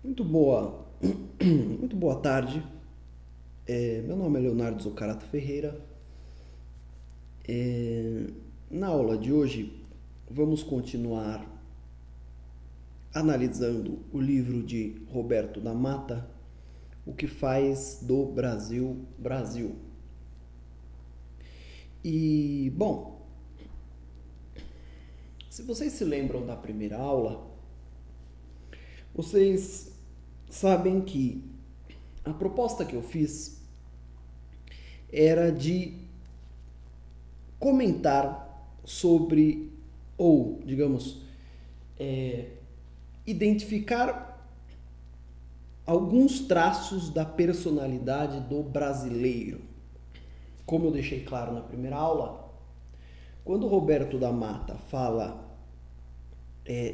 Muito boa, muito boa tarde. Meu nome é Leonardo Zoccarato Ferreira. Na aula de hoje, vamos continuar analisando o livro de Roberto da Mata, O que faz do Brasil Brasil. E, bom, se vocês se lembram da primeira aula, vocês sabem que a proposta que eu fiz era de comentar sobre, ou, digamos, identificar alguns traços da personalidade do brasileiro. Como eu deixei claro na primeira aula, quando Roberto da Mata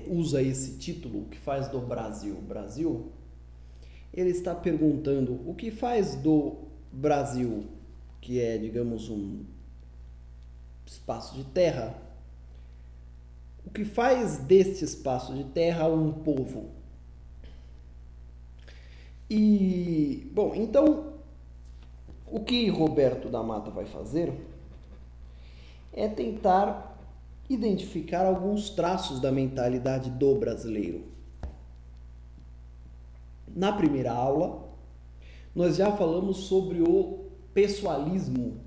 usa esse título, o que faz do Brasil Brasil, ele está perguntando o que faz do Brasil, que é, digamos, um espaço de terra, o que faz deste espaço de terra um povo. E, bom, então, o que Roberto da Mata vai fazer é tentar identificar alguns traços da mentalidade do brasileiro. Na primeira aula, nós já falamos sobre o pessoalismo,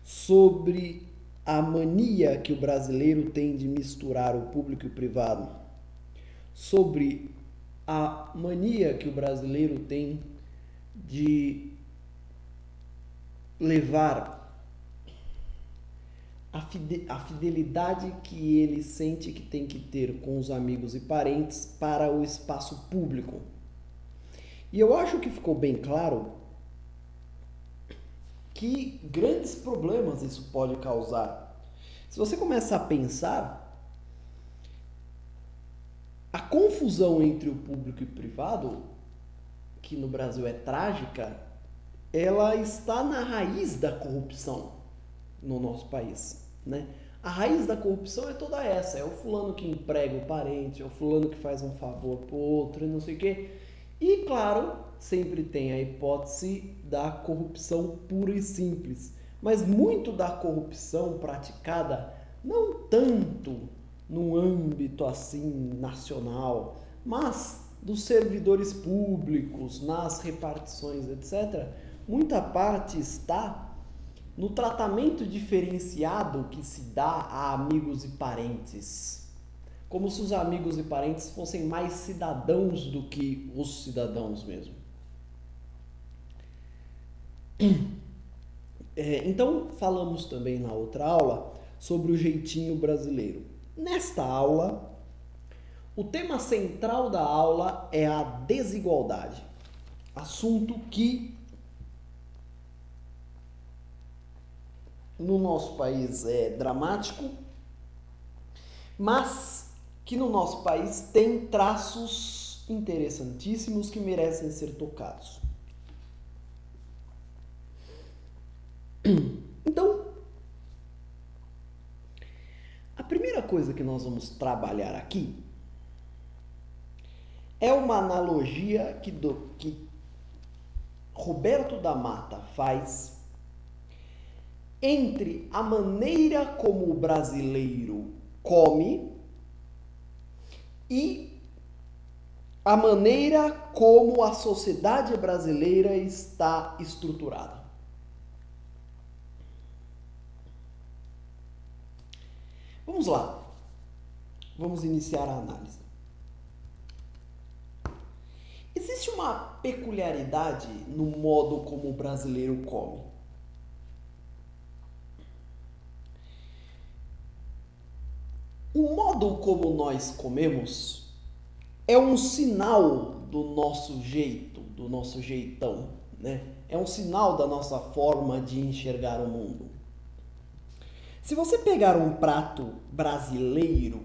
sobre a mania que o brasileiro tem de misturar o público e o privado, sobre a mania que o brasileiro tem de levar a fidelidade que ele sente que tem que ter com os amigos e parentes para o espaço público. E eu acho que ficou bem claro que grandes problemas isso pode causar. Se você começa a pensar, a confusão entre o público e o privado, que no Brasil é trágica, ela está na raiz da corrupção no nosso país, né? A raiz da corrupção é toda essa, é o fulano que emprega o parente, é o fulano que faz um favor pro outro, e não sei o quê. E, claro, sempre tem a hipótese da corrupção pura e simples. Mas muito da corrupção praticada, não tanto no âmbito assim nacional, mas dos servidores públicos, nas repartições, etc., muita parte está no tratamento diferenciado que se dá a amigos e parentes. Como se os amigos e parentes fossem mais cidadãos do que os cidadãos mesmo. Então, falamos também na outra aula sobre o jeitinho brasileiro. Nesta aula, o tema central da aula é a desigualdade. Assunto que no nosso país é dramático, mas que no nosso país tem traços interessantíssimos que merecem ser tocados. Então, a primeira coisa que nós vamos trabalhar aqui é uma analogia que Roberto da Mata faz entre a maneira como o brasileiro come e a maneira como a sociedade brasileira está estruturada. Vamos lá. Vamos iniciar a análise. Existe uma peculiaridade no modo como o brasileiro come. O modo como nós comemos é um sinal do nosso jeito, do nosso jeitão, né? É um sinal da nossa forma de enxergar o mundo. Se você pegar um prato brasileiro,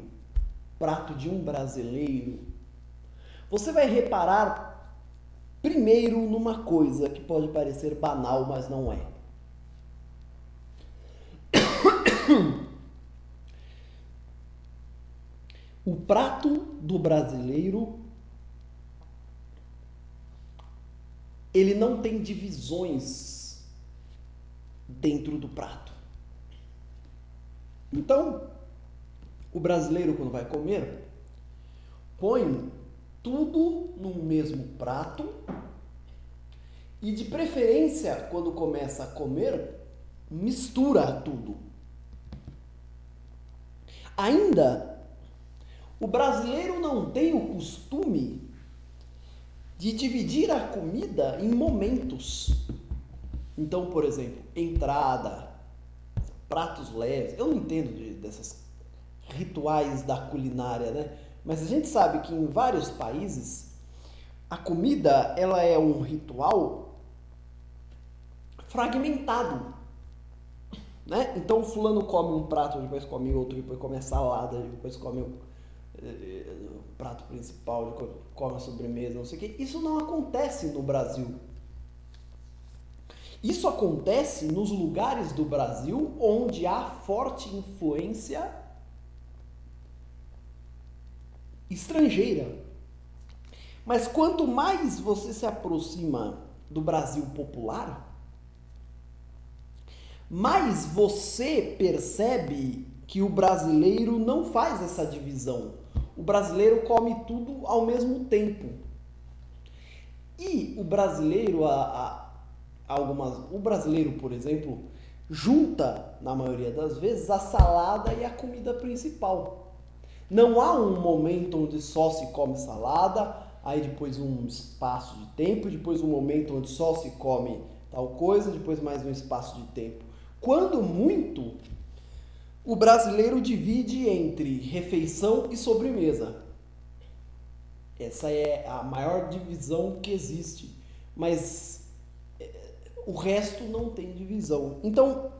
prato de um brasileiro, você vai reparar primeiro numa coisa que pode parecer banal, mas não é. O prato do brasileiro ele não tem divisões dentro do prato. Então, o brasileiro, quando vai comer, põe tudo no mesmo prato e, de preferência, quando começa a comer, mistura tudo. Ainda, o brasileiro não tem o costume de dividir a comida em momentos. Então, por exemplo, entrada, pratos leves. Eu não entendo dessas rituais da culinária, né? Mas a gente sabe que em vários países a comida ela é um ritual fragmentado, né? Então o fulano come um prato, depois come outro, depois come a salada, depois come o prato principal, depois come a sobremesa, não sei o quê. Isso não acontece no Brasil. Isso acontece nos lugares do Brasil onde há forte influência estrangeira. Mas quanto mais você se aproxima do Brasil popular, mais você percebe que o brasileiro não faz essa divisão. O brasileiro come tudo ao mesmo tempo. E o brasileiro, o brasileiro, por exemplo, junta, na maioria das vezes, a salada e a comida principal. Não há um momento onde só se come salada, aí depois um espaço de tempo, depois um momento onde só se come tal coisa, depois mais um espaço de tempo. Quando muito, o brasileiro divide entre refeição e sobremesa. Essa é a maior divisão que existe, mas o resto não tem divisão. Então,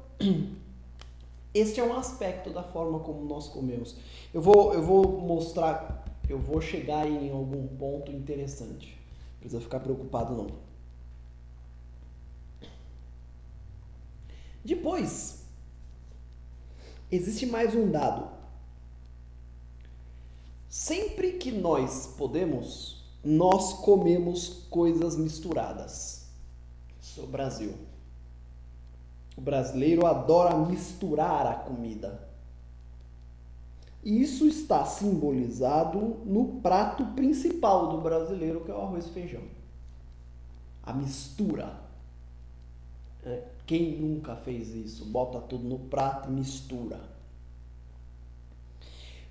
este é um aspecto da forma como nós comemos. Eu vou mostrar, eu vou chegar em algum ponto interessante. Não precisa ficar preocupado não. Depois, existe mais um dado. Sempre que nós podemos, nós comemos coisas misturadas. Isso é o Brasil. O brasileiro adora misturar a comida. E isso está simbolizado no prato principal do brasileiro, que é o arroz e feijão. A mistura. Quem nunca fez isso? Bota tudo no prato e mistura.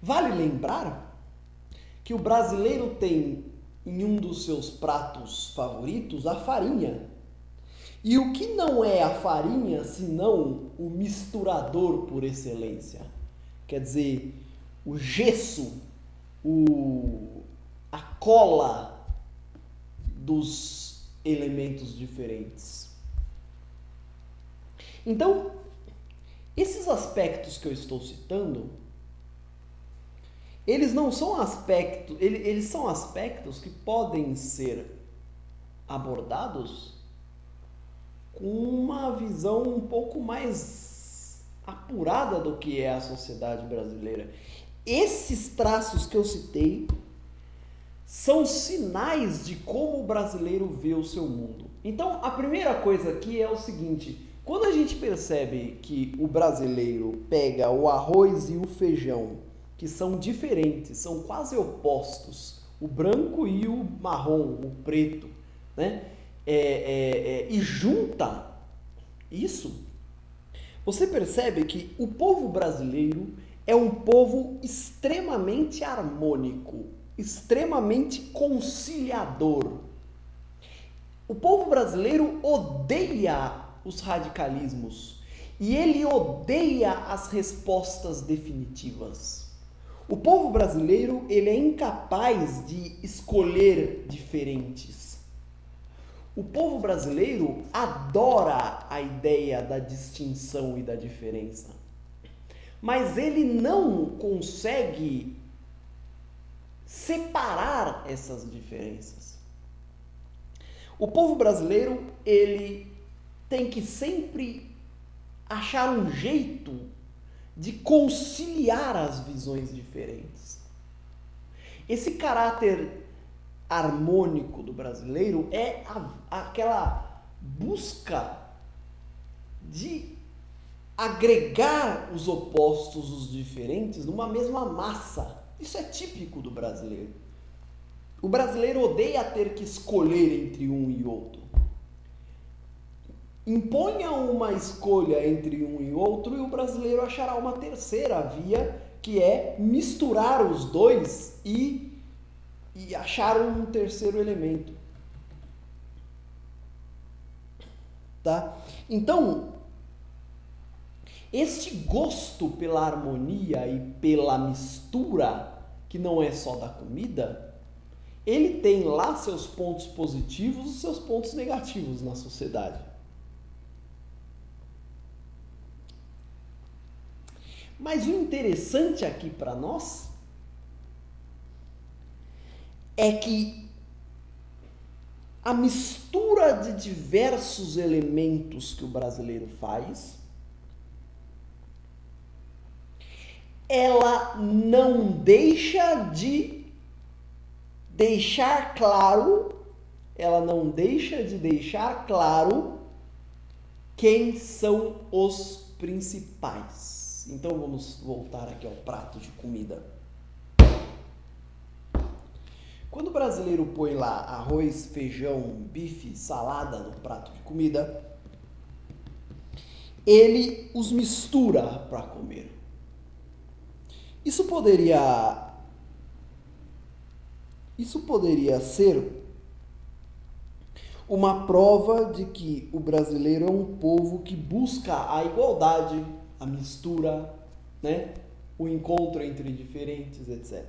Vale lembrar que o brasileiro tem em um dos seus pratos favoritos a farinha. E o que não é a farinha senão o misturador por excelência? Quer dizer, o gesso, a cola dos elementos diferentes. Então, esses aspectos que eu estou citando, eles não são aspectos, eles são aspectos que podem ser abordados com uma visão um pouco mais apurada do que é a sociedade brasileira. Esses traços que eu citei são sinais de como o brasileiro vê o seu mundo. Então, a primeira coisa aqui é o seguinte: quando a gente percebe que o brasileiro pega o arroz e o feijão, que são diferentes, são quase opostos, o branco e o marrom, o preto, né? E junta isso, você percebe que o povo brasileiro é um povo extremamente harmônico, extremamente conciliador. O povo brasileiro odeia os radicalismos e ele odeia as respostas definitivas. O povo brasileiro, ele é incapaz de escolher diferentes. O povo brasileiro adora a ideia da distinção e da diferença, mas ele não consegue separar essas diferenças. O povo brasileiro, ele tem que sempre achar um jeito de conciliar as visões diferentes. Esse caráter harmônico do brasileiro é aquela busca de agregar os opostos, os diferentes, numa mesma massa. Isso é típico do brasileiro. O brasileiro odeia ter que escolher entre um e outro. Imponha uma escolha entre um e outro e o brasileiro achará uma terceira via, que é misturar os dois e achar um terceiro elemento. Tá? Então, este gosto pela harmonia e pela mistura, que não é só da comida, ele tem lá seus pontos positivos e seus pontos negativos na sociedade. Mas o interessante aqui para nós é que a mistura de diversos elementos que o brasileiro faz, ela não deixa de deixar claro, quem são os principais. Então vamos voltar aqui ao prato de comida. Quando o brasileiro põe lá arroz, feijão, bife, salada no prato de comida, ele os mistura para comer. Isso poderia ser uma prova de que o brasileiro é um povo que busca a igualdade, a mistura, né? O encontro entre diferentes, etc.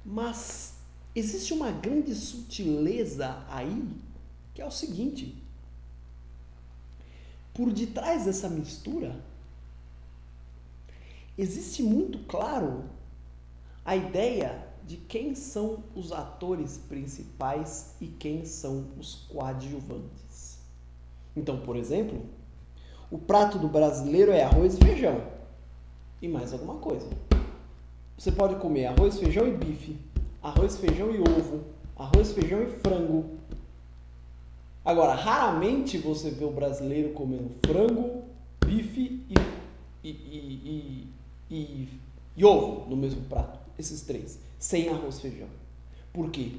Mas existe uma grande sutileza aí, que é o seguinte: por detrás dessa mistura, existe muito claro a ideia de quem são os atores principais e quem são os coadjuvantes. Então, por exemplo, o prato do brasileiro é arroz e feijão e mais alguma coisa. Você pode comer arroz, feijão e bife, arroz, feijão e ovo, arroz, feijão e frango. Agora, raramente você vê o brasileiro comendo frango, bife e ovo no mesmo prato. Esses três, sem arroz e feijão. Por quê?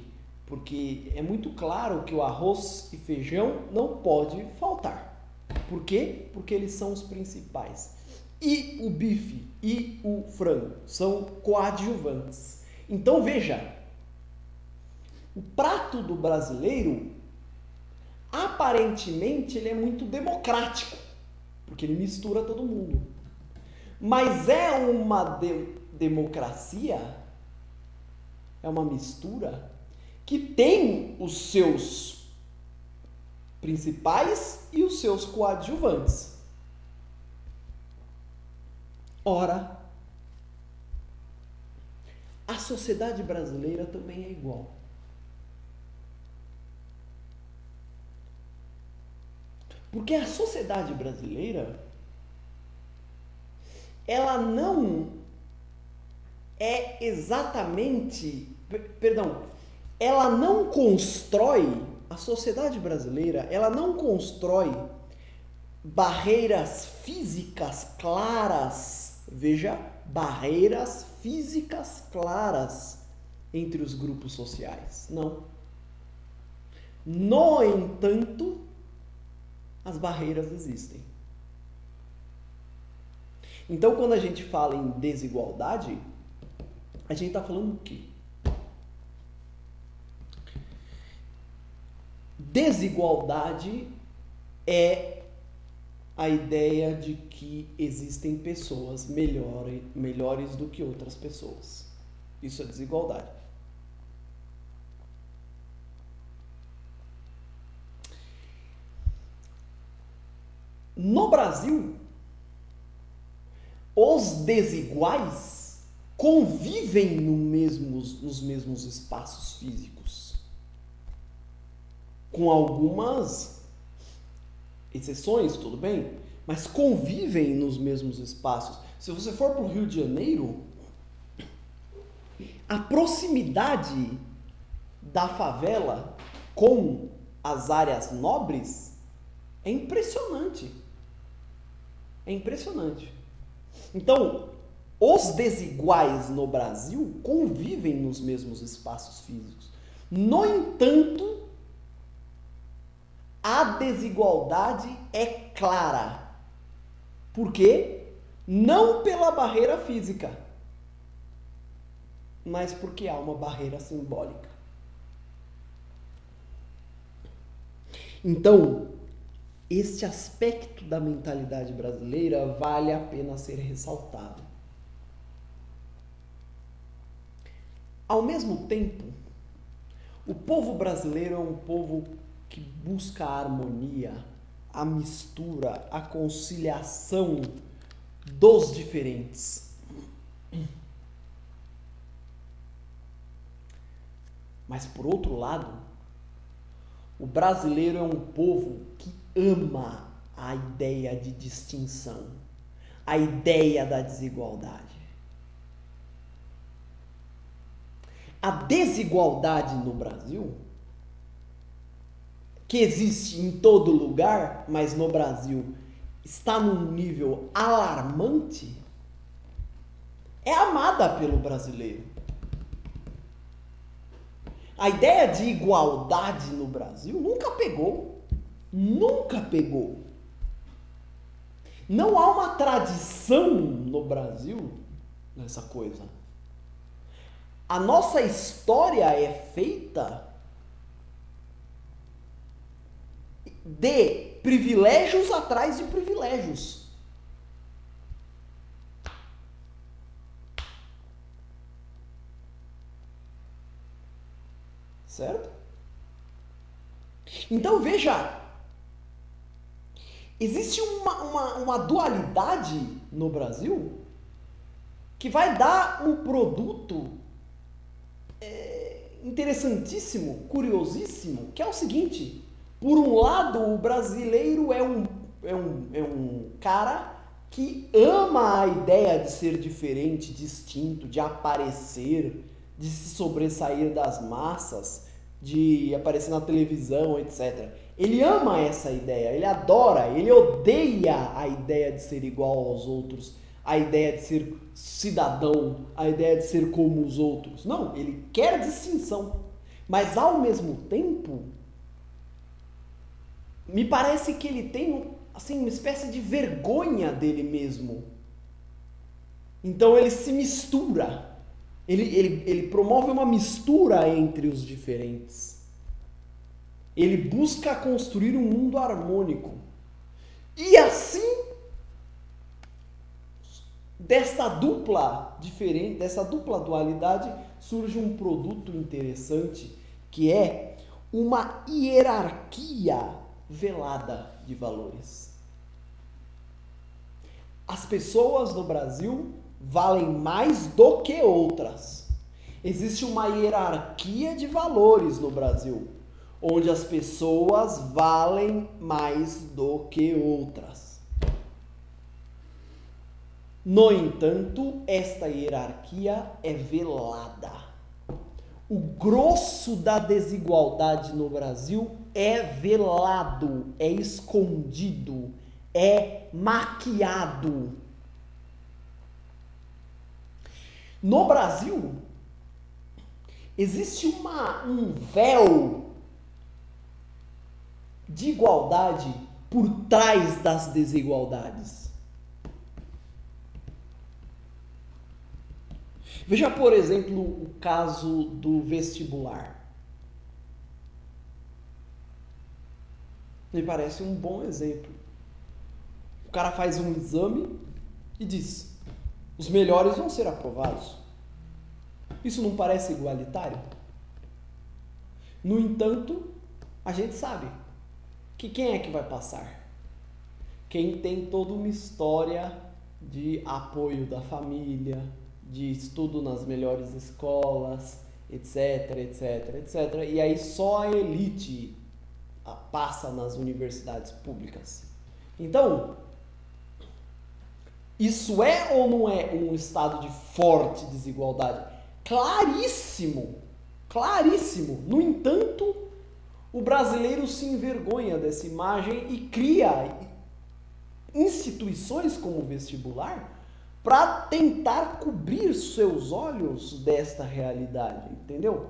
Porque é muito claro que o arroz e feijão não pode faltar. Por quê? Porque eles são os principais. E o bife e o frango são coadjuvantes. Então veja, o prato do brasileiro, aparentemente, ele é muito democrático, porque ele mistura todo mundo. Mas é uma democracia, é uma mistura que tem os seus principais e os seus coadjuvantes. Ora, a sociedade brasileira também é igual. Porque a sociedade brasileira, ela não é exatamente, ela não constrói, a sociedade brasileira, ela não constrói barreiras físicas claras, veja, barreiras físicas claras entre os grupos sociais, não. No entanto, as barreiras existem. Então, quando a gente fala em desigualdade, a gente está falando do quê? Desigualdade é a ideia de que existem pessoas melhores do que outras pessoas. Isso é desigualdade. No Brasil, os desiguais convivem nos mesmos espaços físicos, com algumas exceções, tudo bem, mas convivem nos mesmos espaços. Se você for para o Rio de Janeiro, A proximidade da favela com as áreas nobres é impressionante. É impressionante. Então, os desiguais no Brasil convivem nos mesmos espaços físicos. No entanto, a desigualdade é clara. Por quê? Não pela barreira física, mas porque há uma barreira simbólica. Então, este aspecto da mentalidade brasileira vale a pena ser ressaltado. Ao mesmo tempo, o povo brasileiro é um povo que busca a harmonia, a mistura, a conciliação dos diferentes. Mas, por outro lado, o brasileiro é um povo que ama a ideia de distinção, a ideia da desigualdade. A desigualdade no Brasil, que existe em todo lugar, mas no Brasil está num nível alarmante, é amada pelo brasileiro. A ideia de igualdade no Brasil nunca pegou. Nunca pegou. Não há uma tradição no Brasil nessa coisa. A nossa história é feita de privilégios atrás de privilégios. Certo? Então veja, existe uma dualidade no Brasil que vai dar um produto interessantíssimo, curiosíssimo, que é o seguinte: por um lado, o brasileiro é um cara que ama a ideia de ser diferente, distinto, de aparecer, de se sobressair das massas, de aparecer na televisão, etc. Ele ama essa ideia, ele adora, ele odeia a ideia de ser igual aos outros, a ideia de ser cidadão, a ideia de ser como os outros. Não, ele quer distinção. Mas, ao mesmo tempo, me parece que ele tem assim, uma espécie de vergonha dele mesmo. Então, ele se mistura. Ele promove uma mistura entre os diferentes. Ele busca construir um mundo harmônico. E assim, dessa dupla dualidade, surge um produto interessante, que é uma hierarquia velada de valores. As pessoas no Brasil valem mais do que outras. Existe uma hierarquia de valores no Brasil, onde as pessoas valem mais do que outras. No entanto, esta hierarquia é velada. O grosso da desigualdade no Brasil é velado, é escondido, é maquiado. No Brasil, existe um véu de igualdade por trás das desigualdades. Veja, por exemplo, o caso do vestibular. Me parece um bom exemplo. O cara faz um exame e diz: os melhores vão ser aprovados. Isso não parece igualitário? No entanto, a gente sabe que quem é que vai passar? Quem tem toda uma história de apoio da família, de estudo nas melhores escolas, etc, etc, etc. E aí só a elite passa nas universidades públicas. Então, isso é ou não é um estado de forte desigualdade? claríssimo, claríssimo. No entanto, o brasileiro se envergonha dessa imagem e cria instituições como o vestibular para tentar cobrir seus olhos desta realidade, entendeu?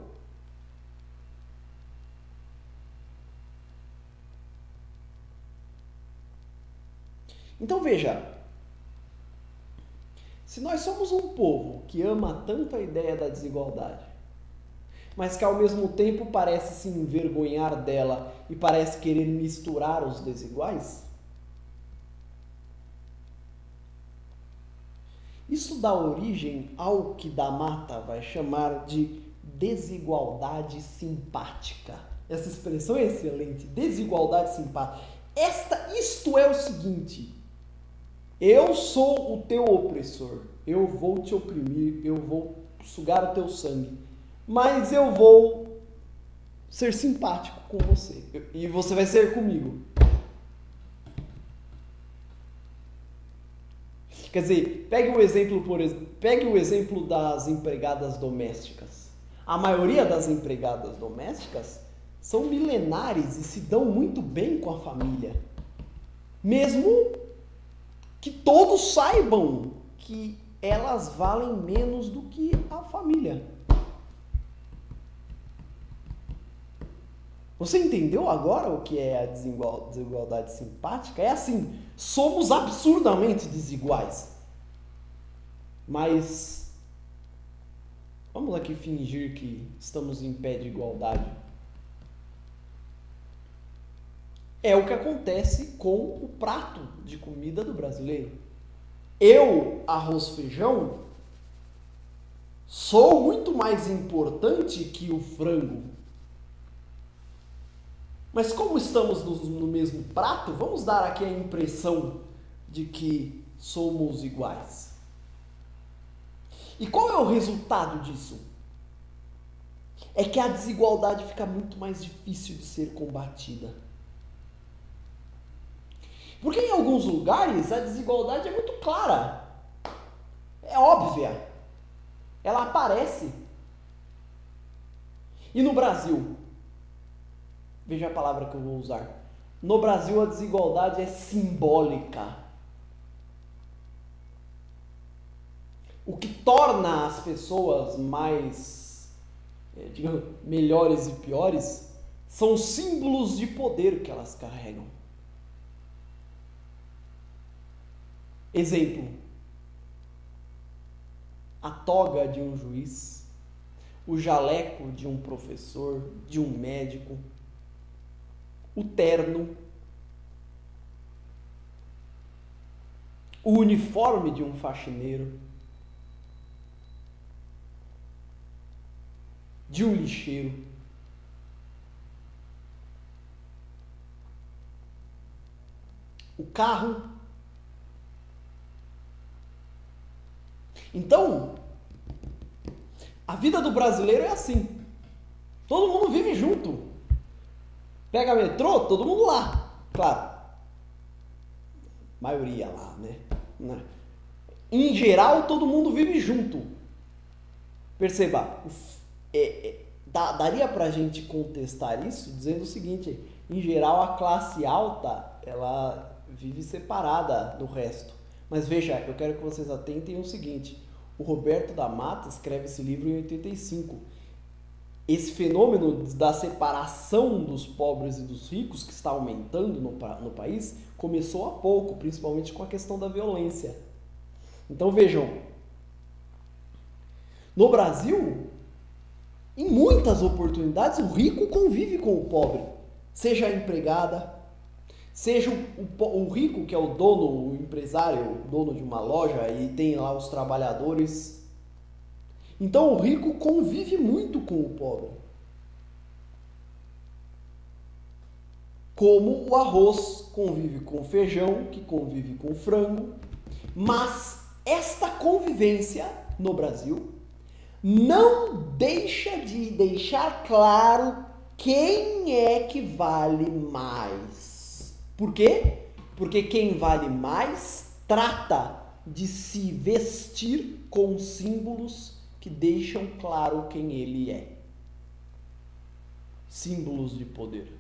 Então veja, se nós somos um povo que ama tanto a ideia da desigualdade, mas que ao mesmo tempo parece se envergonhar dela e parece querer misturar os desiguais, isso dá origem ao que da Mata vai chamar de desigualdade simpática. Essa expressão é excelente, desigualdade simpática. Isto é o seguinte: eu sou o teu opressor, eu vou te oprimir, eu vou sugar o teu sangue, mas eu vou ser simpático com você e você vai ser comigo. Quer dizer, pegue o exemplo das empregadas domésticas. A maioria das empregadas domésticas são milenares e se dão muito bem com a família. Mesmo que todos saibam que elas valem menos do que a família. Você entendeu agora o que é a desigualdade simpática? É assim, somos absurdamente desiguais. Mas vamos aqui fingir que estamos em pé de igualdade. É o que acontece com o prato de comida do brasileiro. Eu, arroz e feijão, sou muito mais importante que o frango. Mas como estamos no mesmo prato, vamos dar aqui a impressão de que somos iguais. E qual é o resultado disso? É que a desigualdade fica muito mais difícil de ser combatida. Porque em alguns lugares a desigualdade é muito clara. É óbvia. Ela aparece. E no Brasil? Veja a palavra que eu vou usar. No Brasil a desigualdade é simbólica. O que torna as pessoas mais, digamos, melhores e piores são os símbolos de poder que elas carregam. Exemplo: a toga de um juiz, o jaleco de um professor, de um médico, o terno, o uniforme de um faxineiro, de um lixeiro, o carro. Então, a vida do brasileiro é assim. Todo mundo vive junto. Pega metrô, todo mundo lá. Claro. Maioria lá, né? Em geral, todo mundo vive junto. Perceba, daria pra gente contestar isso dizendo o seguinte: em geral, a classe alta, ela vive separada do resto. Mas veja, eu quero que vocês atentem ao seguinte: o Roberto da Mata escreve esse livro em 85. Esse fenômeno da separação dos pobres e dos ricos, que está aumentando no país, começou há pouco, principalmente com a questão da violência. Então vejam, no Brasil, em muitas oportunidades, o rico convive com o pobre, seja a empregada, seja o rico, que é o dono, o empresário, o dono de uma loja, e tem lá os trabalhadores. Então o rico convive muito com o pobre. Como o arroz convive com o feijão, que convive com o frango. Mas esta convivência no Brasil não deixa de deixar claro quem é que vale mais. Por quê? Porque quem vale mais trata de se vestir com símbolos que deixam claro quem ele é. Símbolos de poder.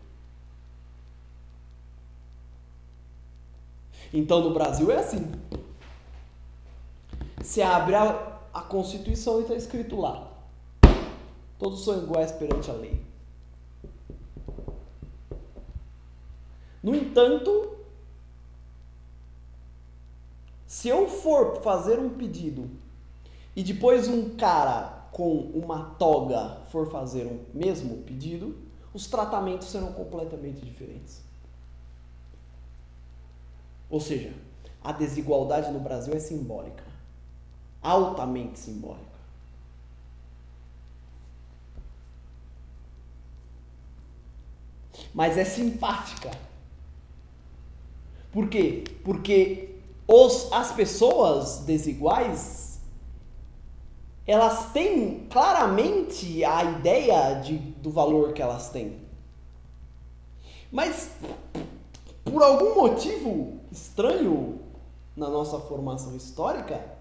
Então no Brasil é assim. Você abre a Constituição e está escrito lá: todos são iguais perante a lei. No entanto, se eu for fazer um pedido e depois um cara com uma toga for fazer o mesmo pedido, os tratamentos serão completamente diferentes. Ou seja, a desigualdade no Brasil é simbólica, altamente simbólica. Mas é simpática. Por quê? Porque as pessoas desiguais, elas têm claramente a ideia do valor que elas têm. Mas, por algum motivo estranho na nossa formação histórica,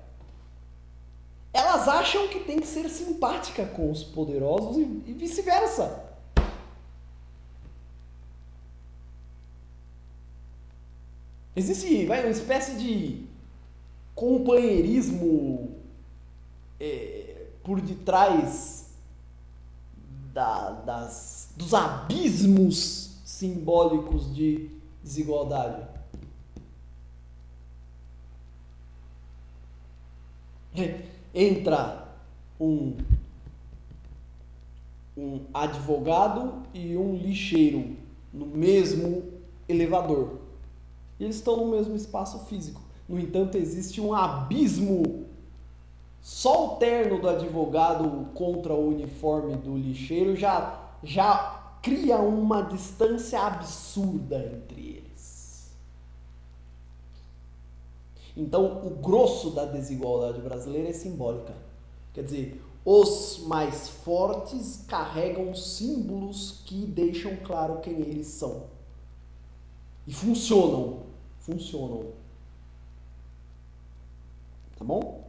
elas acham que tem que ser simpática com os poderosos e vice-versa. Existe uma espécie de companheirismo por detrás dos abismos simbólicos de desigualdade. Entra um advogado e um lixeiro no mesmo elevador. E eles estão no mesmo espaço físico. No entanto, existe um abismo. Só o terno do advogado contra o uniforme do lixeiro já cria uma distância absurda entre eles. Então, o grosso da desigualdade brasileira é simbólica. Quer dizer, os mais fortes carregam símbolos que deixam claro quem eles são. E funcionam. Tá bom?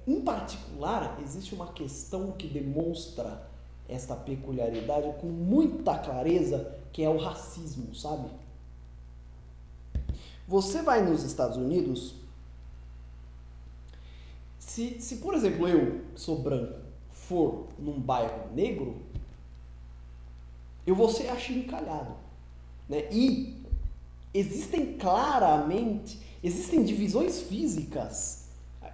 Em particular, existe uma questão que demonstra esta peculiaridade com muita clareza, que é o racismo, sabe? Você vai nos Estados Unidos, se por exemplo eu, que sou branco, for num bairro negro, eu vou ser achincalhado, né? E existem divisões físicas.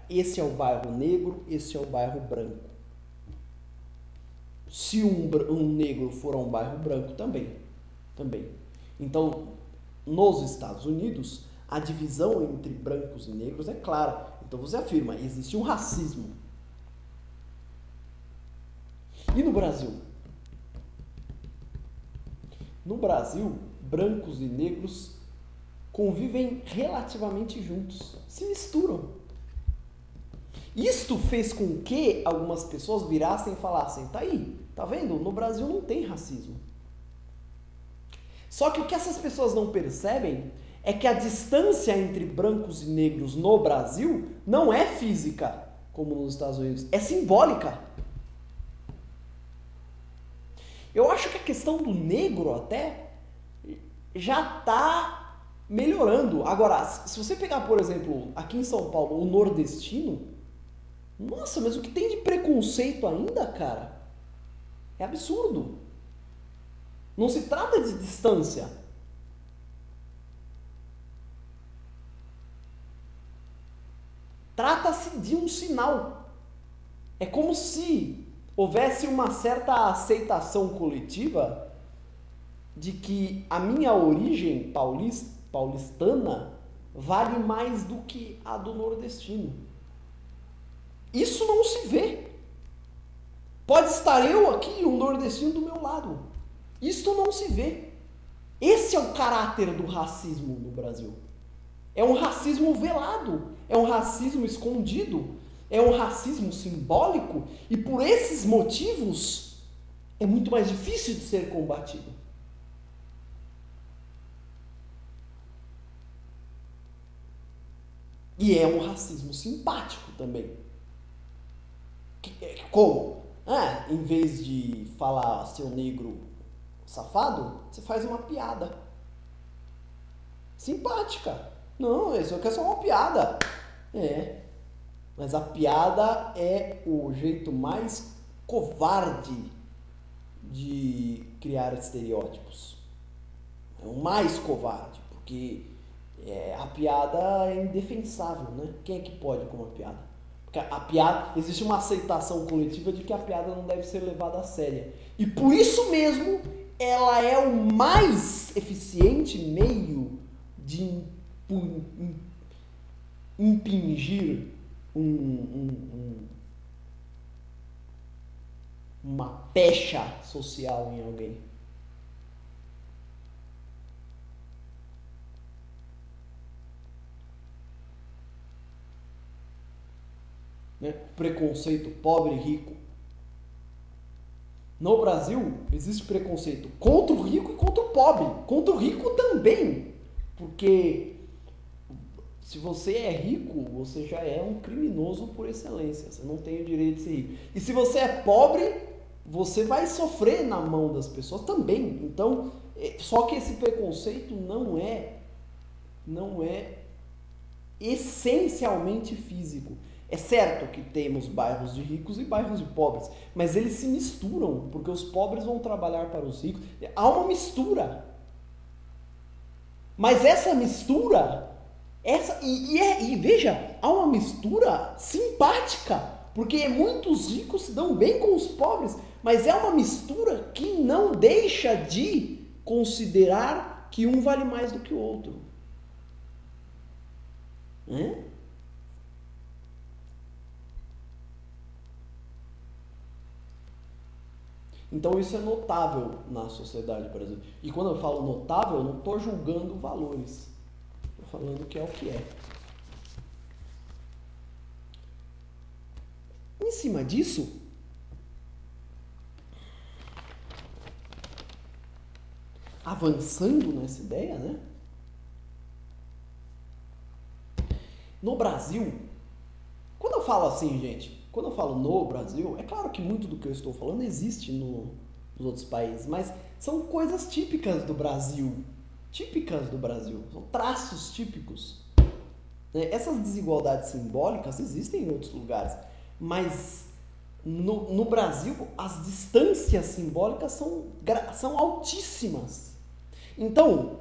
Esse é o bairro negro, esse é o bairro branco. Se um negro for a um bairro branco, também. Então, nos Estados Unidos, a divisão entre brancos e negros é clara. Então você afirma, existe um racismo. E no Brasil? No Brasil, brancos e negros convivem relativamente juntos, se misturam. Isto fez com que algumas pessoas virassem e falassem: tá aí, tá vendo? No Brasil não tem racismo. Só que o que essas pessoas não percebem é que a distância entre brancos e negros no Brasil não é física, como nos Estados Unidos, é simbólica. Eu acho que a questão do negro até já está melhorando. Agora, se você pegar, por exemplo, aqui em São Paulo, o nordestino, nossa, mas o que tem de preconceito ainda, cara, é absurdo. Não se trata de distância. Trata-se de um sinal. É como se houvesse uma certa aceitação coletiva de que a minha origem paulistana vale mais do que a do nordestino. Isso não se vê. Pode estar eu aqui e um nordestino do meu lado. Isto não se vê. Esse é o caráter do racismo no Brasil. É um racismo velado, é um racismo escondido, é um racismo simbólico e por esses motivos é muito mais difícil de ser combatido. E é um racismo simpático também. Como? Em vez de falar seu negro safado, você faz uma piada. Simpática. Não, isso aqui é só uma piada. Mas a piada é o jeito mais covarde de criar estereótipos. É o mais covarde, porque a piada é indefensável, né? Quem é que pode com uma piada? Porque a piada, existe uma aceitação coletiva de que a piada não deve ser levada a sério. E por isso mesmo, ela é o mais eficiente meio de impingir uma pecha social em alguém. Né? Preconceito pobre e rico. No Brasil, existe preconceito contra o rico e contra o pobre. Contra o rico também. Porque se você é rico, você já é um criminoso por excelência. Você não tem o direito de ser rico. E se você é pobre, você vai sofrer na mão das pessoas também. Então, só que esse preconceito não é essencialmente físico. É certo que temos bairros de ricos e bairros de pobres, mas eles se misturam, porque os pobres vão trabalhar para os ricos. Há uma mistura. Mas essa mistura, veja, há uma mistura simpática, porque muitos ricos se dão bem com os pobres, mas é uma mistura que não deixa de considerar que um vale mais do que o outro. Então isso é notável na sociedade brasileira. E quando eu falo notável, eu não estou julgando valores. Estou falando que é o que é. Em cima disso, avançando nessa ideia, né? No Brasil, quando eu falo assim, gente, quando eu falo no Brasil, é claro que muito do que eu estou falando existe nos outros países, mas são coisas típicas do Brasil. Típicas do Brasil. São traços típicos. Essas desigualdades simbólicas existem em outros lugares, mas no Brasil as distâncias simbólicas são altíssimas. Então,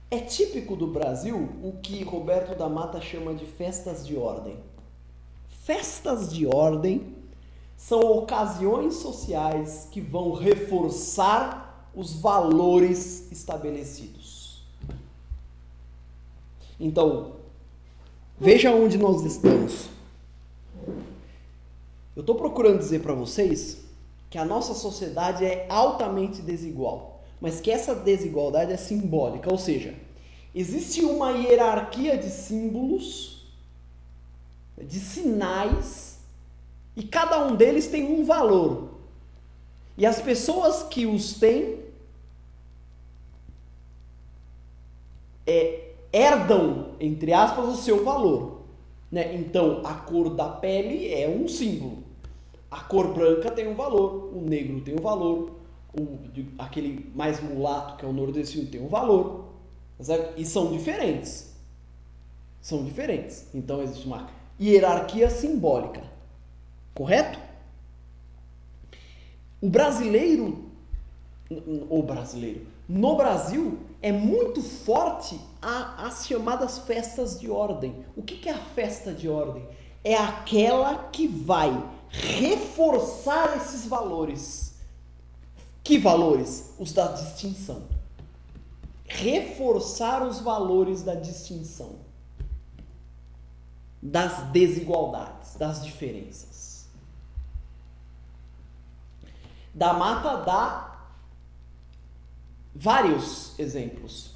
é típico do Brasil o que Roberto da Mata chama de festas de ordem. Festas de ordem são ocasiões sociais que vão reforçar os valores estabelecidos. Então, veja onde nós estamos. Eu estou procurando dizer para vocês que a nossa sociedade é altamente desigual, mas que essa desigualdade é simbólica, ou seja, existe uma hierarquia de símbolos, de sinais, e cada um deles tem um valor. E as pessoas que os têm herdam, entre aspas, o seu valor. Né? Então, a cor da pele é um símbolo. A cor branca tem um valor, o negro tem um valor, aquele mais mulato, que é o nordestino, tem um valor. Certo? E são diferentes. São diferentes. Então, existe uma hierarquia simbólica. Correto? No Brasil, é muito forte as chamadas festas de ordem. O que é a festa de ordem? É aquela que vai reforçar esses valores. Que valores? Os da distinção. Reforçar os valores da distinção, das desigualdades, das diferenças. Da Mata dá vários exemplos.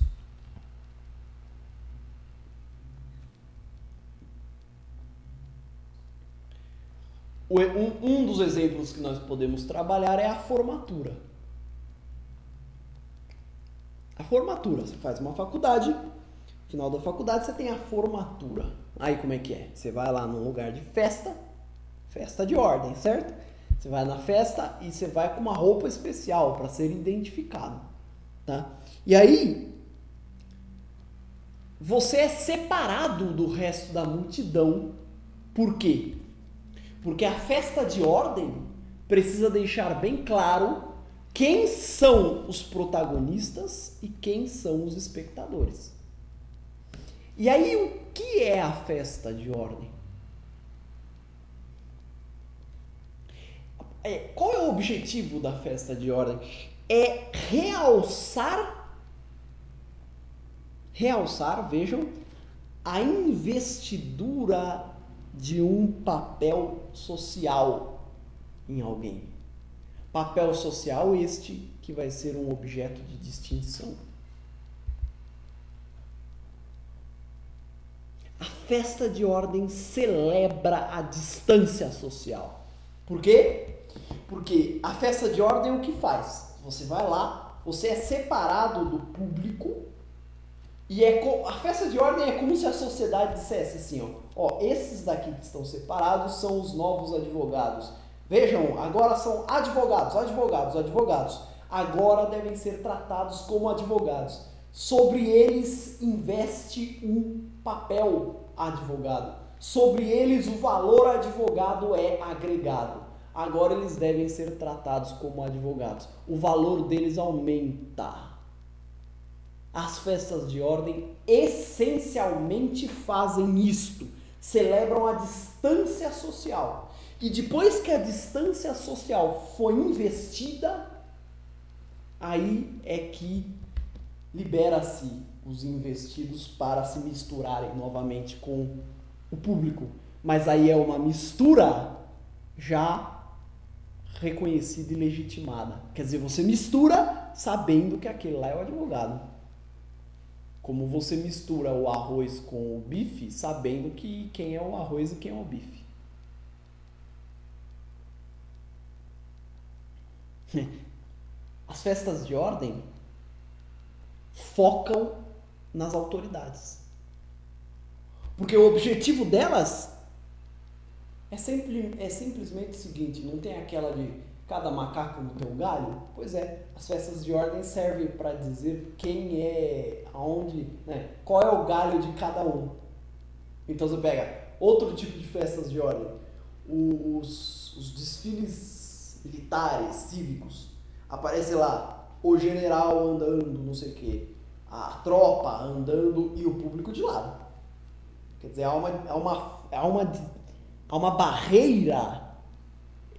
Um dos exemplos que nós podemos trabalhar é a formatura. A formatura, você faz uma faculdade, Final da faculdade você tem a formatura. Aí como é que é? Você vai lá num lugar de festa, festa de ordem, certo? Você vai na festa e você vai com uma roupa especial para ser identificado, tá? E aí você é separado do resto da multidão. Por quê? Porque a festa de ordem precisa deixar bem claro quem são os protagonistas e quem são os espectadores. E aí, o que é a festa de ordem? Qual é o objetivo da festa de ordem? É realçar, vejam, a investidura de um papel social em alguém. Papel social este que vai ser um objeto de distinção. A festa de ordem celebra a distância social. Por quê? Porque a festa de ordem o que faz? Você vai lá, você é separado do público e a festa de ordem é como se a sociedade dissesse assim, ó, esses daqui que estão separados são os novos advogados. Vejam, agora são advogados. Agora devem ser tratados como advogados. Sobre eles investe o papel advogado. Sobre eles o valor advogado é agregado. Agora eles devem ser tratados como advogados. O valor deles aumenta. As festas de ordem essencialmente fazem isto. Celebram a distância social. E depois que a distância social foi investida, aí é que libera-se os investidos para se misturarem novamente com o público. Mas aí é uma mistura já reconhecida e legitimada. Quer dizer, você mistura sabendo que aquele lá é o advogado. Como você mistura o arroz com o bife sabendo que quem é o arroz e quem é o bife. As festas de ordem focam nas autoridades. Porque o objetivo delas é simplesmente o seguinte, não tem aquela de cada macaco no teu galho? Pois é, as festas de ordem servem para dizer quem é, aonde, né, qual é o galho de cada um. Então você pega outro tipo de festas de ordem, os desfiles militares, cívicos, aparece lá o general andando, não sei o que, a tropa andando e o público de lado. Quer dizer, há uma barreira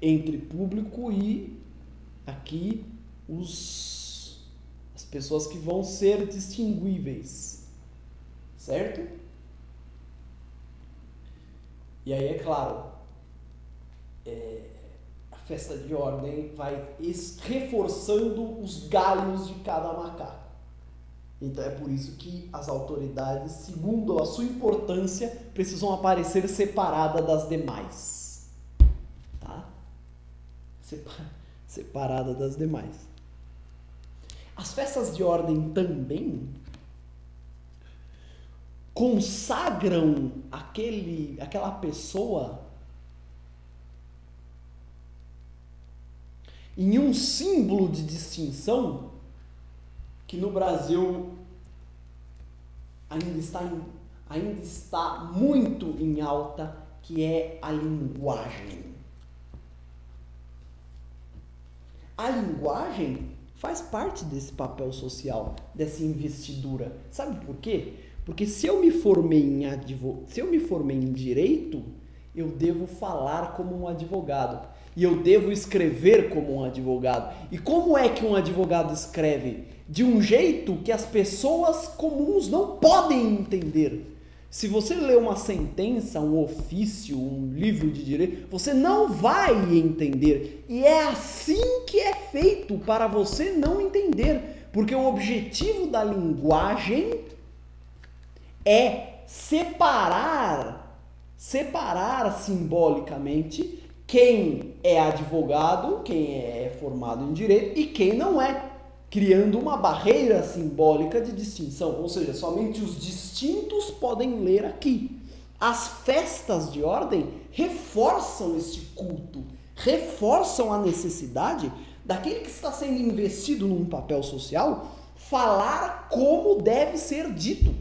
entre público e aqui as pessoas que vão ser distinguíveis, certo? E aí, é claro, a festa de ordem vai reforçando os galhos de cada macaco. Então é por isso que as autoridades, segundo a sua importância, precisam aparecer separadas das demais. Tá? Separada das demais. As festas de ordem também consagram aquela pessoa em um símbolo de distinção que no Brasil ainda está muito em alta, que é a linguagem. A linguagem faz parte desse papel social, dessa investidura. Sabe por quê? Porque se eu me formei em direito, eu devo falar como um advogado. E eu devo escrever como um advogado. E como é que um advogado escreve? De um jeito que as pessoas comuns não podem entender. Se você lê uma sentença, um ofício, um livro de direito, você não vai entender. E é assim que é feito para você não entender. Porque o objetivo da linguagem é separar simbolicamente quem é advogado, quem é formado em direito e quem não é. criando uma barreira simbólica de distinção, ou seja, somente os distintos podem ler aqui. As festas de ordem reforçam este culto, reforçam a necessidade daquele que está sendo investido num papel social falar como deve ser dito.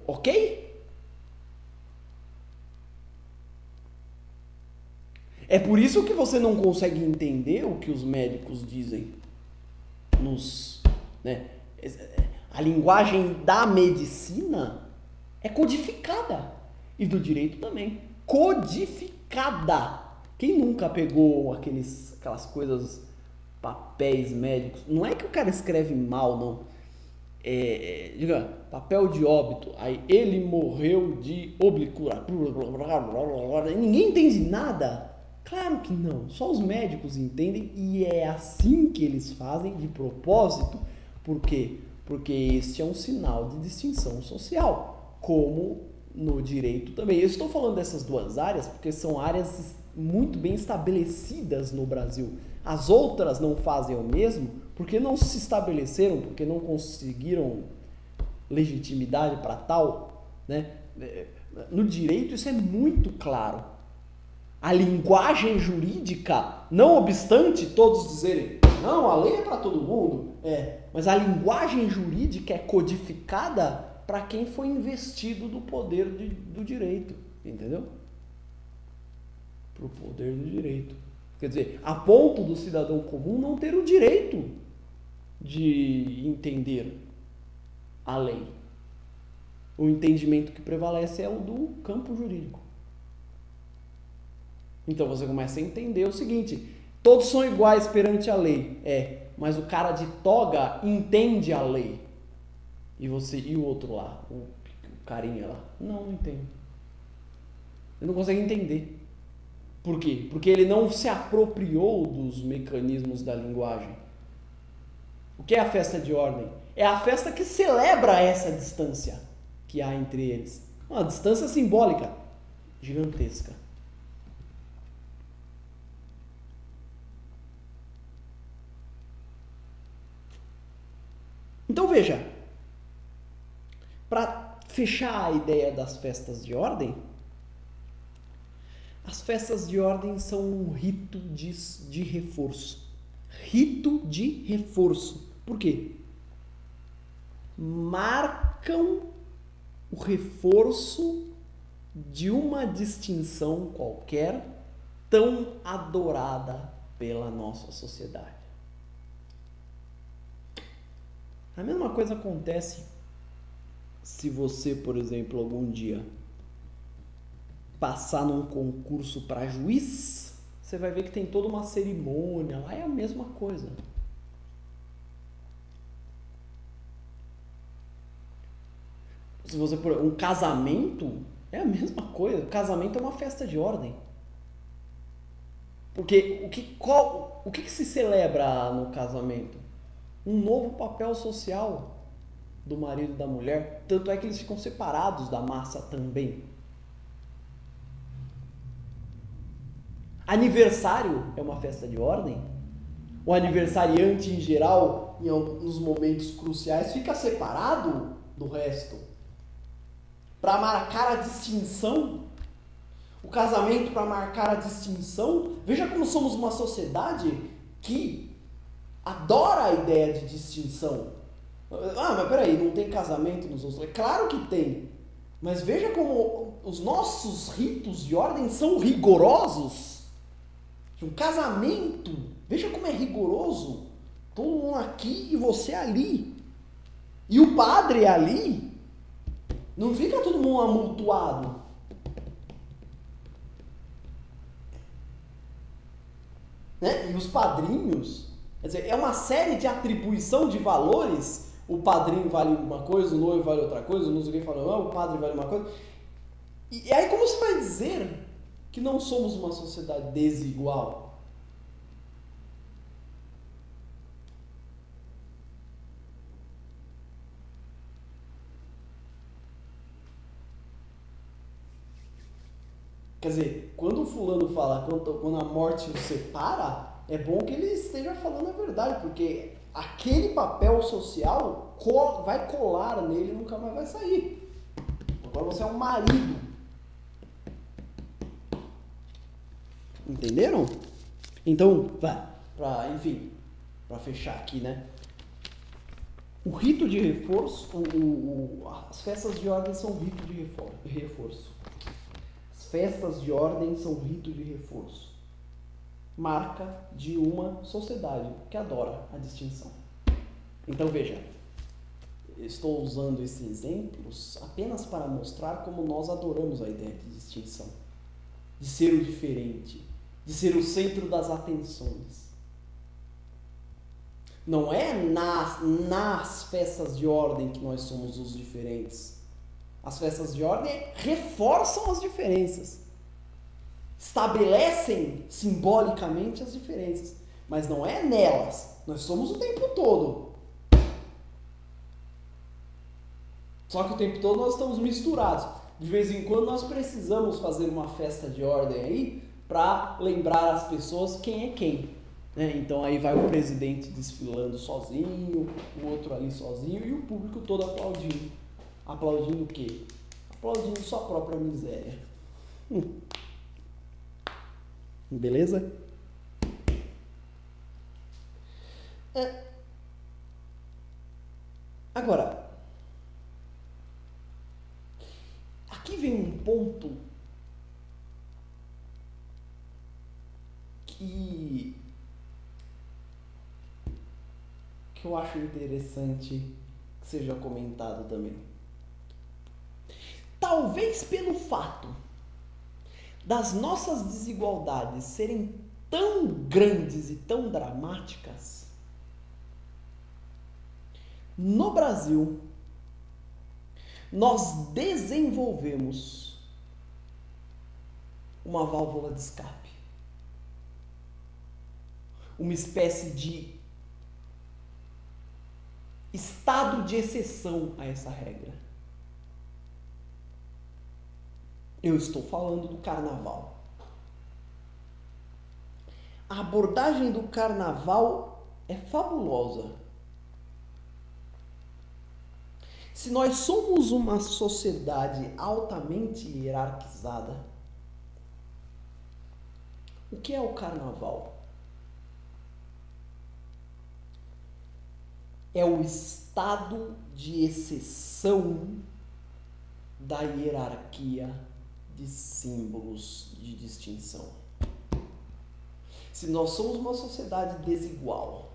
Ok? É por isso que você não consegue entender o que os médicos dizem né? A linguagem da medicina é codificada. E do direito também. Codificada. Quem nunca pegou aquelas coisas, papéis médicos? Não é que o cara escreve mal, não. Diga, papel de óbito. Aí ele morreu de oblíqua. Ninguém entende nada. Claro que não. Só os médicos entendem e é assim que eles fazem de propósito. Por quê? Porque este é um sinal de distinção social, como no direito também. Eu estou falando dessas duas áreas porque são áreas muito bem estabelecidas no Brasil. As outras não fazem o mesmo porque não se estabeleceram, porque não conseguiram legitimidade para tal, né? No direito isso é muito claro. A linguagem jurídica, não obstante todos dizerem, não, a lei é para todo mundo, mas a linguagem jurídica é codificada para quem foi investido do poder do direito, entendeu? Para o poder do direito. Quer dizer, a ponto do cidadão comum não ter o direito de entender a lei. O entendimento que prevalece é o do campo jurídico. Então você começa a entender o seguinte, todos são iguais perante a lei, mas o cara de toga entende a lei. E o outro lá, o carinha lá, não entende. Ele não consegue entender. Por quê? Porque ele não se apropriou dos mecanismos da linguagem. O que é a festa de ordem? É a festa que celebra essa distância que há entre eles. Uma distância simbólica gigantesca. Então veja, para fechar a ideia das festas de ordem, as festas de ordem são um rito de reforço. Rito de reforço. Por quê? Marcam o reforço de uma distinção qualquer tão adorada pela nossa sociedade. A mesma coisa acontece se você, por exemplo, algum dia passar num concurso para juiz, você vai ver que tem toda uma cerimônia, lá é a mesma coisa. Se você um casamento é a mesma coisa, o casamento é uma festa de ordem. Porque o que se celebra no casamento? Um novo papel social do marido e da mulher, tanto é que eles ficam separados da massa também. Aniversário é uma festa de ordem. O aniversariante, em geral, nos momentos cruciais, fica separado do resto para marcar a distinção. O casamento para marcar a distinção. Veja como somos uma sociedade que adora a ideia de distinção. Ah, mas peraí, não tem casamento nos outros? Claro que tem. Mas veja como os nossos ritos de ordem são rigorosos. Um casamento, veja como é rigoroso. Todo mundo aqui e você ali. E o padre ali. Não fica todo mundo amontoado. Né? E os padrinhos, quer dizer, é uma série de atribuição de valores. O padrinho vale uma coisa, o noivo vale outra coisa, não sei quem fala, não, o padre vale uma coisa. E aí como você vai dizer que não somos uma sociedade desigual? Quer dizer, quando o fulano fala, quando a morte o separa, é bom que ele esteja falando a verdade, porque aquele papel social vai colar nele e nunca mais vai sair. Agora você é um marido. Entenderam? Então, enfim, para fechar aqui, né? O rito de reforço, as festas de ordem são rito de reforço. As festas de ordem são rito de reforço. Marca de uma sociedade que adora a distinção. Então veja, estou usando esses exemplos apenas para mostrar como nós adoramos a ideia de distinção, de ser o diferente, de ser o centro das atenções. Não é nas festas de ordem que nós somos os diferentes. As festas de ordem reforçam as diferenças, estabelecem simbolicamente as diferenças, mas não é nelas. Nós somos o tempo todo. Só que o tempo todo nós estamos misturados. De vez em quando nós precisamos fazer uma festa de ordem aí para lembrar as pessoas quem é quem. Né? Então aí vai o presidente desfilando sozinho, o outro ali sozinho e o público todo aplaudindo. Aplaudindo o quê? Aplaudindo sua própria miséria. Beleza? Agora, aqui vem um ponto que eu acho interessante que seja comentado também. Talvez pelo fato das nossas desigualdades serem tão grandes e tão dramáticas, no Brasil, nós desenvolvemos uma válvula de escape, uma espécie de estado de exceção a essa regra. Eu estou falando do carnaval. A abordagem do carnaval é fabulosa. Se nós somos uma sociedade altamente hierarquizada, o que é o carnaval? É o estado de exceção da hierarquia de símbolos de distinção. Se nós somos uma sociedade desigual,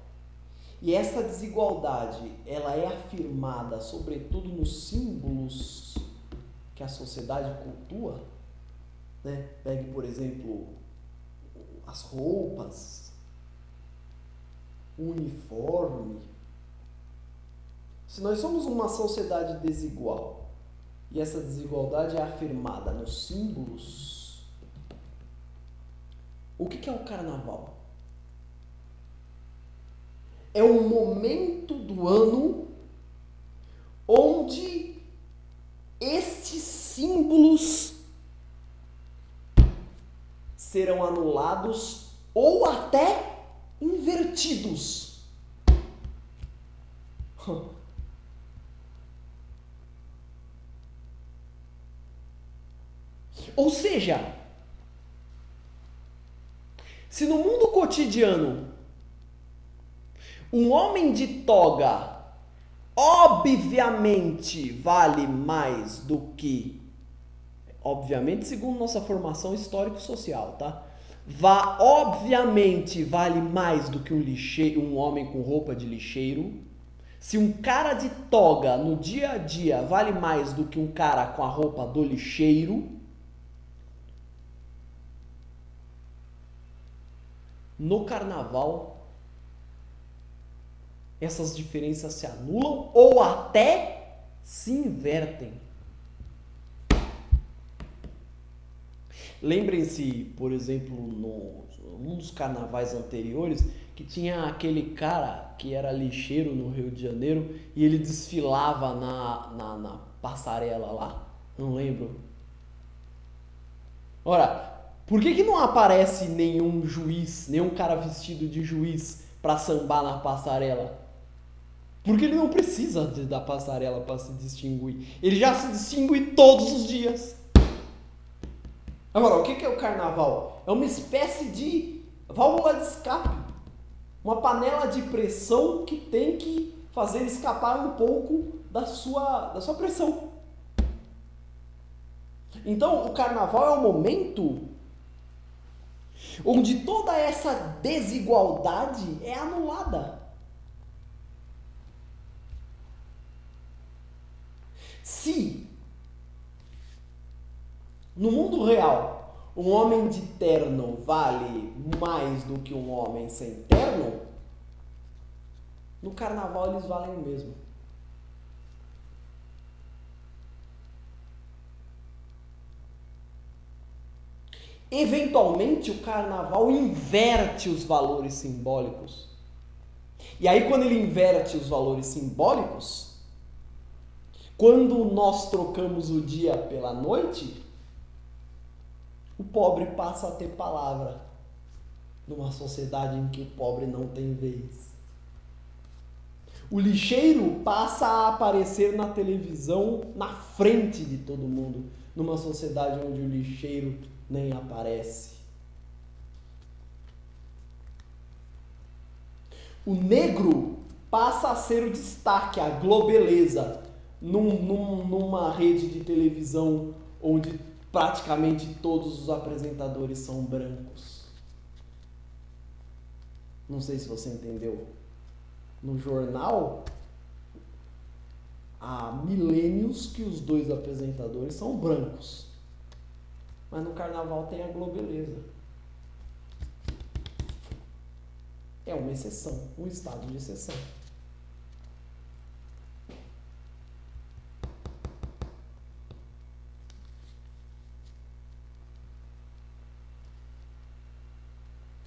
e essa desigualdade ela é afirmada sobretudo nos símbolos que a sociedade cultua, né? Pegue, por exemplo, as roupas, o uniforme. Se nós somos uma sociedade desigual e essa desigualdade é afirmada nos símbolos, o que é o carnaval? É um momento do ano onde estes símbolos serão anulados ou até invertidos. Ou seja, se no mundo cotidiano um homem de toga obviamente vale mais do que, obviamente segundo nossa formação histórico-social, tá? Obviamente vale mais do que um homem com roupa de lixeiro. Se um cara de toga no dia a dia vale mais do que um cara com a roupa do lixeiro, no carnaval essas diferenças se anulam ou até se invertem. Lembrem-se, por exemplo, num dos carnavais anteriores, que tinha aquele cara que era lixeiro no Rio de Janeiro e ele desfilava na passarela lá. Não lembro. Ora, Por que não aparece nenhum juiz, nenhum cara vestido de juiz para sambar na passarela? Porque ele não precisa da passarela para se distinguir. Ele já se distingue todos os dias. Agora, o que é o carnaval? É uma espécie de válvula de escape. Uma panela de pressão que tem que fazer escapar um pouco da sua pressão. Então, o carnaval é um momento onde toda essa desigualdade é anulada. Se no mundo real um homem de terno vale mais do que um homem sem terno, no carnaval eles valem o mesmo. Eventualmente o carnaval inverte os valores simbólicos. E aí quando ele inverte os valores simbólicos, quando nós trocamos o dia pela noite, o pobre passa a ter palavra numa sociedade em que o pobre não tem vez. O lixeiro passa a aparecer na televisão na frente de todo mundo, numa sociedade onde o lixeiro nem aparece. O negro passa a ser o destaque, a globeleza, numa rede de televisão onde praticamente todos os apresentadores são brancos. Não sei se você entendeu. No jornal, há milênios que os dois apresentadores são brancos. Mas no carnaval tem a globeleza. É uma exceção, um estado de exceção.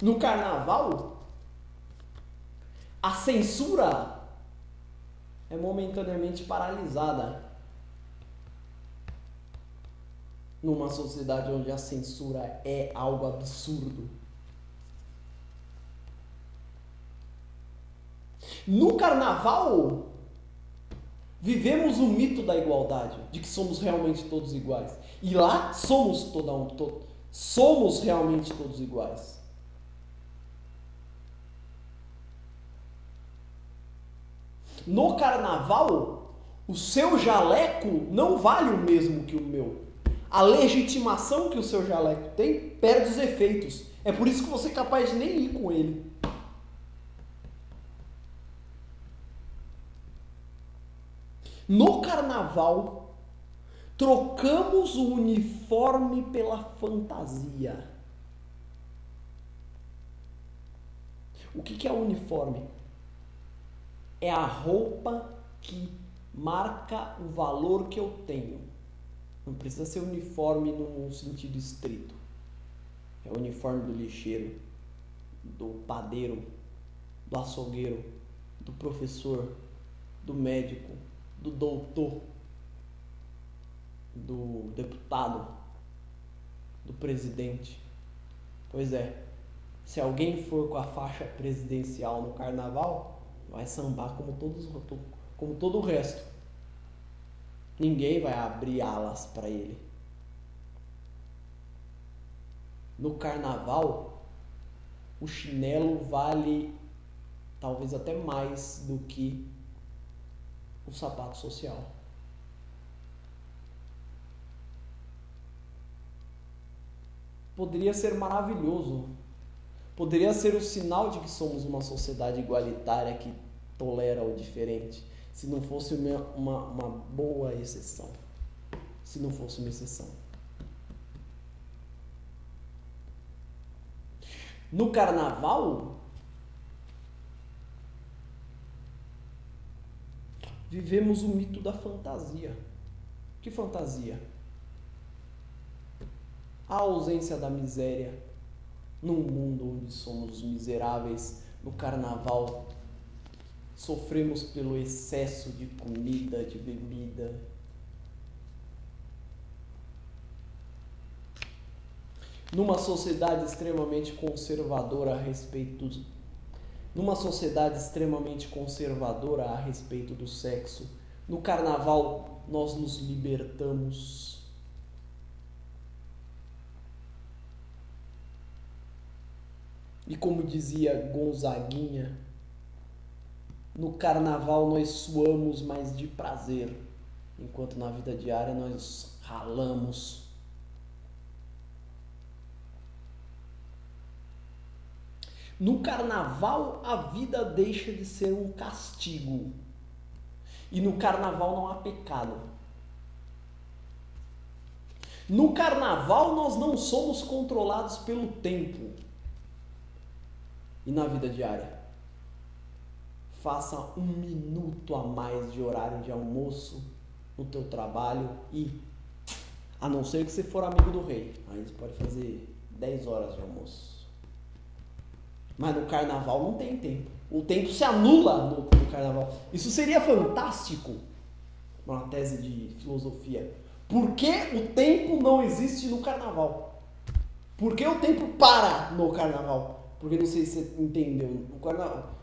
No carnaval, a censura é momentaneamente paralisada. Numa sociedade onde a censura é algo absurdo. No carnaval, vivemos o mito da igualdade, de que somos realmente todos iguais. E lá somos somos realmente todos iguais. No carnaval, o seu jaleco não vale o mesmo que o meu. A legitimação que o seu jaleco tem perde os efeitos. É por isso que você é capaz de nem ir com ele. No carnaval, trocamos o uniforme pela fantasia. O que é o uniforme? É a roupa que marca o valor que eu tenho. Não precisa ser uniforme num sentido estrito. É o uniforme do lixeiro, do padeiro, do açougueiro, do professor, do médico, do doutor, do deputado, do presidente. Pois é, se alguém for com a faixa presidencial no carnaval, vai sambar como todo o resto. Ninguém vai abrir alas para ele. No carnaval, o chinelo vale talvez até mais do que o sapato social. Poderia ser maravilhoso. Poderia ser o sinal de que somos uma sociedade igualitária que tolera o diferente, se não fosse uma boa exceção. Se não fosse uma exceção. No carnaval, vivemos o mito da fantasia. Que fantasia? A ausência da miséria. Num mundo onde somos miseráveis, no carnaval, sofremos pelo excesso de comida, de bebida. Numa sociedade extremamente conservadora a respeito do sexo, no carnaval nós nos libertamos. E como dizia Gonzaguinha, no carnaval nós suamos mais de prazer, enquanto na vida diária nós ralamos. No carnaval a vida deixa de ser um castigo. E no carnaval não há pecado. No carnaval nós não somos controlados pelo tempo. E na vida diária? Faça 1 minuto a mais de horário de almoço no teu trabalho e, a não ser que você for amigo do rei, aí você pode fazer 10 horas de almoço. Mas no carnaval não tem tempo. O tempo se anula no carnaval. Isso seria fantástico, uma tese de filosofia. Por que o tempo não existe no carnaval? Por que o tempo para no carnaval? Porque não sei se você entendeu. No carnaval,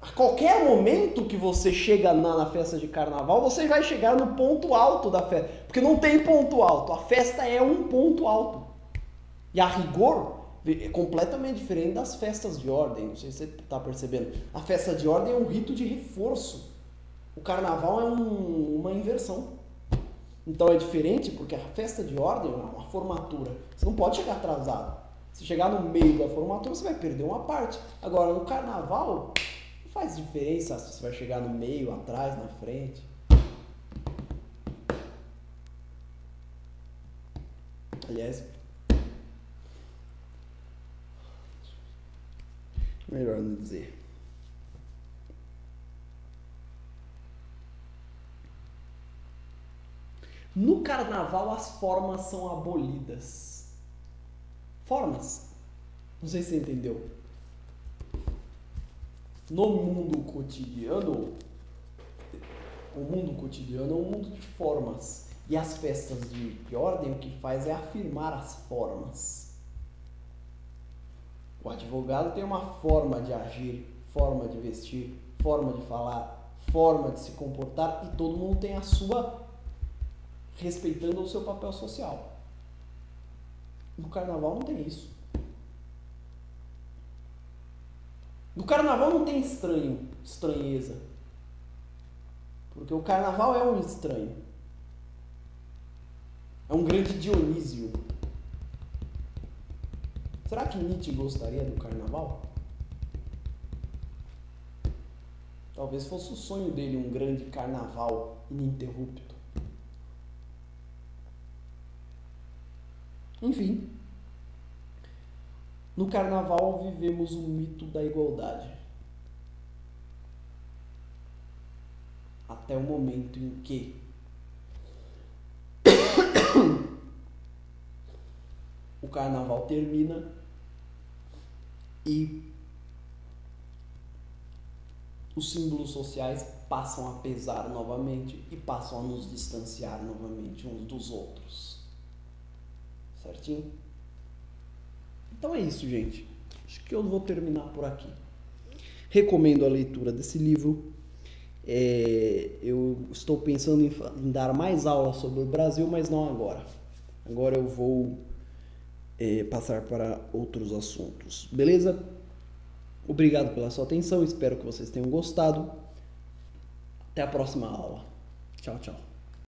a qualquer momento que você chega na festa de carnaval, você vai chegar no ponto alto da festa. Porque não tem ponto alto. A festa é um ponto alto. E a rigor é completamente diferente das festas de ordem. Não sei se você está percebendo. A festa de ordem é um rito de reforço. O carnaval é uma inversão. Então é diferente porque a festa de ordem é uma formatura. Você não pode chegar atrasado. Se chegar no meio da formatura, você vai perder uma parte. Agora, no carnaval, não faz diferença se você vai chegar no meio, atrás, na frente. Aliás, melhor não dizer. No carnaval as formas são abolidas. Formas? Não sei se você entendeu. No mundo cotidiano, o mundo cotidiano é um mundo de formas. E as festas de ordem o que faz é afirmar as formas. O advogado tem uma forma de agir, forma de vestir, forma de falar, forma de se comportar e todo mundo tem a sua, respeitando o seu papel social. No carnaval não tem isso. No carnaval não tem estranheza. Porque o carnaval é um estranho. É um grande Dionísio. Será que Nietzsche gostaria do carnaval? Talvez fosse o sonho dele um grande carnaval ininterrupto. Enfim, no carnaval vivemos o mito da igualdade. Até o momento em que o carnaval termina e os símbolos sociais passam a pesar novamente e passam a nos distanciar novamente uns dos outros. Certinho? Então é isso, gente. Acho que eu vou terminar por aqui. Recomendo a leitura desse livro. Eu estou pensando em dar mais aulas sobre o Brasil, mas não agora. Agora eu vou passar para outros assuntos. Beleza? Obrigado pela sua atenção. Espero que vocês tenham gostado. Até a próxima aula. Tchau, tchau.